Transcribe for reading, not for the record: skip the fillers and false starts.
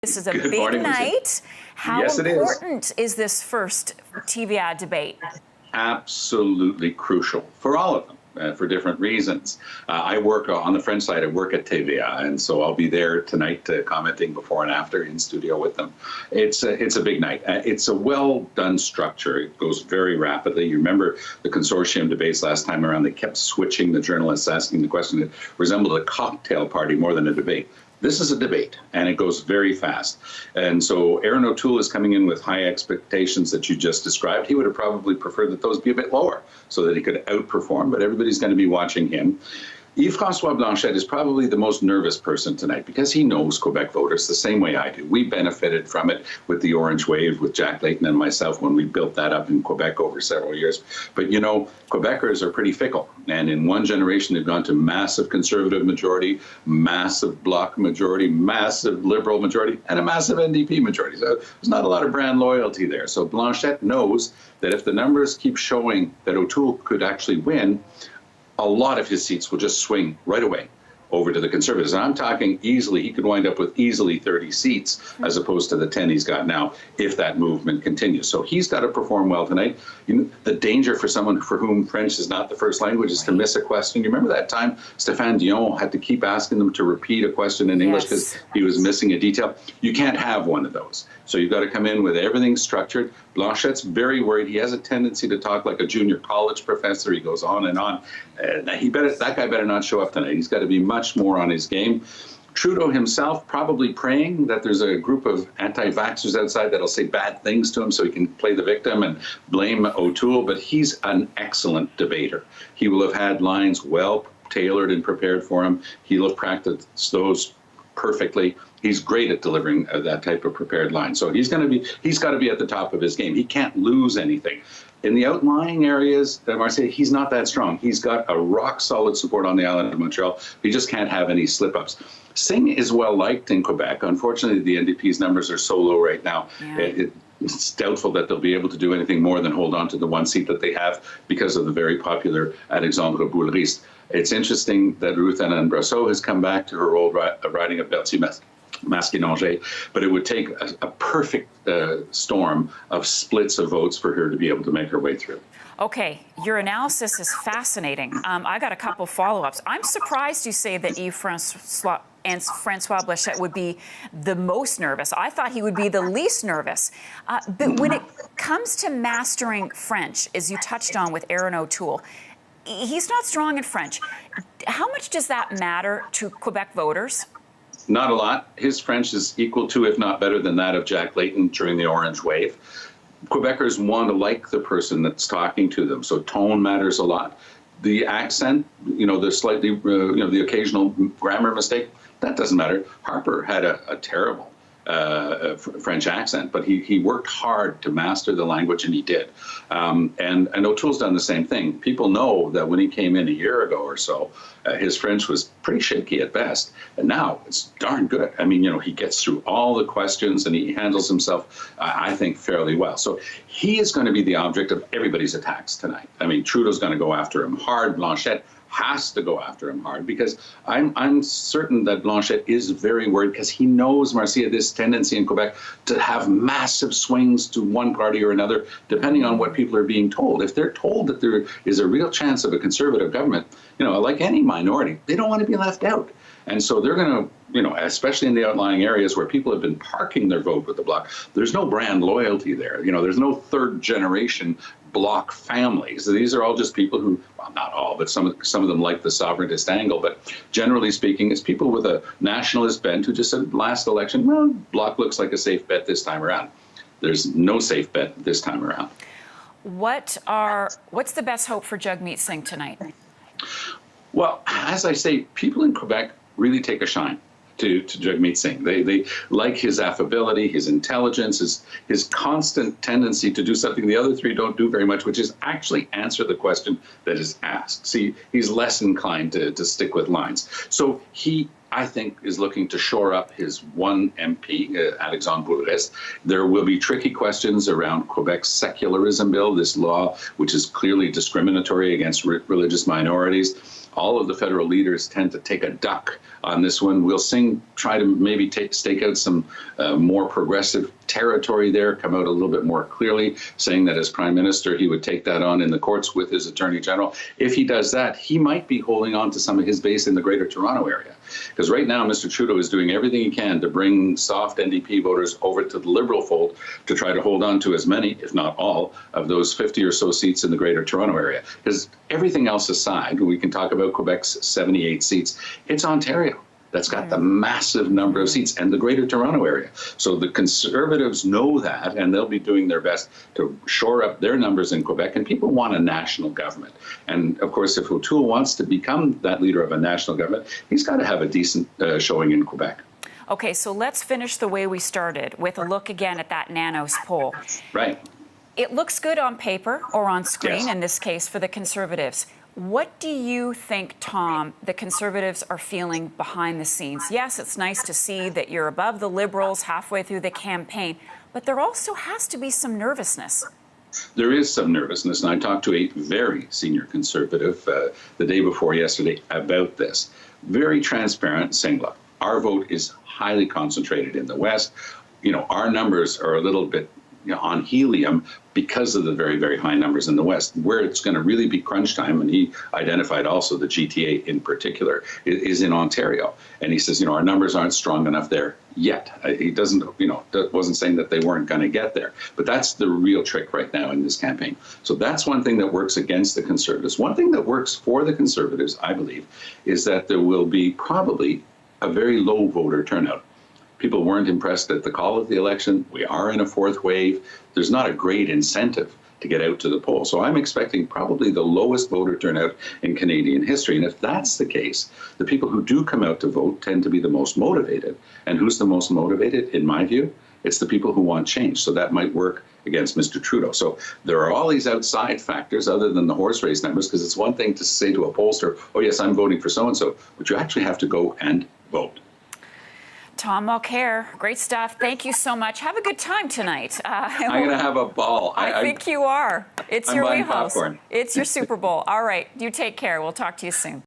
This is a big night. How yes, important is this first TV ad debate? Absolutely crucial for all of them, for different reasons. I work on the French side. I work at TVA, and so I'll be there tonight commenting before and after in studio with them. It's a big night. It's a well-done structure. It goes very rapidly. You remember the consortium debates last time around. They kept switching the journalists, asking the question that resembled a cocktail party more than a debate. This is a debate, and it goes very fast. And so Aaron O'Toole is coming in with high expectations that you just described. He would have probably preferred that those be a bit lower so that he could outperform, but everybody's going to be watching him. Yves-Francois Blanchet is probably the most nervous person tonight because he knows Quebec voters the same way I do. We benefited from it with the Orange Wave, with Jack Layton and myself when we built that up in Quebec over several years. But, you know, Quebecers are pretty fickle. And in one generation, they've gone to massive Conservative majority, massive Bloc majority, massive Liberal majority, and a massive NDP majority. So there's not a lot of brand loyalty there. So Blanchet knows that if the numbers keep showing that O'Toole could actually win, a lot of his seats will just swing right away over to the Conservatives. And I'm talking easily, he could wind up with easily 30 seats as opposed to the 10 he's got now if that movement continues. So he's got to perform well tonight. You know, the danger for someone for whom French is not the first language is to miss a question. You remember that time Stéphane Dion had to keep asking them to repeat a question in English because he was missing a detail? You can't have one of those. So you've got to come in with everything structured. Blanchet's very worried. He has a tendency to talk like a junior college professor. He goes on and on. That guy better not show up tonight. He's got to be much more on his game. Trudeau himself probably praying that there's a group of anti-vaxxers outside that'll say bad things to him so he can play the victim and blame O'Toole. But he's an excellent debater. He will have had lines well tailored and prepared for him. He'll have practiced those perfectly. He's great at delivering that type of prepared line. So he's got to be at the top of his game. He can't lose anything. In the outlying areas, Marseille, he's not that strong. He's got a rock-solid support on the island of Montreal. He just can't have any slip-ups. Singh is well-liked in Quebec. Unfortunately, the NDP's numbers are so low right now. Yeah. It's doubtful that they'll be able to do anything more than hold on to the one seat that they have because of the very popular Alexandre Boulriste. It's interesting that Ruth Anne Brasseau has come back to her old riding of Berthier Masquinongé, but it would take a perfect storm of splits of votes for her to be able to make her way through. Okay, your analysis is fascinating. I got a couple follow-ups. I'm surprised you say that Yves-Francois Blanchet would be the most nervous. I thought he would be the least nervous. But when it comes to mastering French, as you touched on with Aaron O'Toole, he's not strong in French. How much does that matter to Quebec voters? Not a lot. His French is equal to, if not better than that of Jack Layton during the Orange Wave. Quebecers want to like the person that's talking to them, so tone matters a lot. The accent, you know, the slightly, the occasional grammar mistake, that doesn't matter. Harper had a terrible French accent, but he worked hard to master the language, and he did. And O'Toole's done the same thing. People know that when he came in a year ago or so, his French was pretty shaky at best, and now it's darn good. I mean, you know, he gets through all the questions and he handles himself, I think, fairly well. So he is going to be the object of everybody's attacks tonight. I mean, Trudeau's going to go after him hard. Blanchet has to go after him hard because I'm certain that Blanchet is very worried because he knows, Marcia, this tendency in Quebec to have massive swings to one party or another, depending on what people are being told. If they're told that there is a real chance of a Conservative government, you know, like any minority, they don't want to be left out. And so they're going to, you know, especially in the outlying areas where people have been parking their vote with the Bloc, there's no brand loyalty there. You know, there's no third generation Bloc families. These are all just people who, well, not all, but some of them like the sovereigntist angle. But generally speaking, it's people with a nationalist bent who just said last election, well, Bloc looks like a safe bet this time around. There's no safe bet this time around. What's the best hope for Jagmeet Singh tonight? Well, as I say, people in Quebec really take a shine to Jagmeet Singh. They like his affability, his intelligence, his constant tendency to do something the other three don't do very much, which is actually answer the question that is asked. See, he's less inclined to stick with lines. So he, I think, is looking to shore up his one MP, Alexandre Boulriste. There will be tricky questions around Quebec's secularism bill, this law which is clearly discriminatory against religious minorities. all of the federal leaders tend to take a duck on this one. We'll try to maybe stake out some more progressive territory there, come out a little bit more clearly, saying that as Prime Minister, he would take that on in the courts with his Attorney General. If he does that, he might be holding on to some of his base in the Greater Toronto area. Because right now, Mr. Trudeau is doing everything he can to bring soft NDP voters over to the Liberal fold to try to hold on to as many, if not all, of those 50 or so seats in the Greater Toronto area. Because everything else aside, we can talk about Quebec's 78 seats, it's Ontario that's got the massive number of seats, and the Greater Toronto area. So the Conservatives know that, and they'll be doing their best to shore up their numbers in Quebec, and people want a national government. And of course, if O'Toole wants to become that leader of a national government, he's got to have a decent showing in Quebec. Okay, so let's finish the way we started with a look again at that Nanos poll. Right. It looks good on paper or on screen, Yes. in this case, for the Conservatives. What do you think, Tom, the Conservatives are feeling behind the scenes? Yes, it's nice to see that you're above the Liberals halfway through the campaign, but there also has to be some nervousness. There is some nervousness, and I talked to a very senior Conservative the day before yesterday about this. Very transparent, saying, look, our vote is highly concentrated in the West. You know, our numbers are a little bit on helium because of the very, very high numbers in the West. Where it's going to really be crunch time, and he identified also the GTA in particular, is in Ontario. And he says, our numbers aren't strong enough there yet. He doesn't, wasn't saying that they weren't going to get there. But that's the real trick right now in this campaign. So that's one thing that works against the Conservatives. One thing that works for the Conservatives, I believe, is that there will be probably a very low voter turnout. People weren't impressed at the call of the election. We are in a fourth wave. There's not a great incentive to get out to the polls. So I'm expecting probably the lowest voter turnout in Canadian history. And if that's the case, the people who do come out to vote tend to be the most motivated. And who's the most motivated, in my view? It's the people who want change. So that might work against Mr. Trudeau. So there are all these outside factors other than the horse race numbers, because it's one thing to say to a pollster, oh, yes, I'm voting for so-and-so, but you actually have to go and vote. Tom Mulcair, great stuff. Thank you so much. Have a good time tonight. I'm going to have a ball. I think you are. It's I'm your buying wheelhouse. popcorn. It's your Super Bowl. All right. You take care. We'll talk to you soon.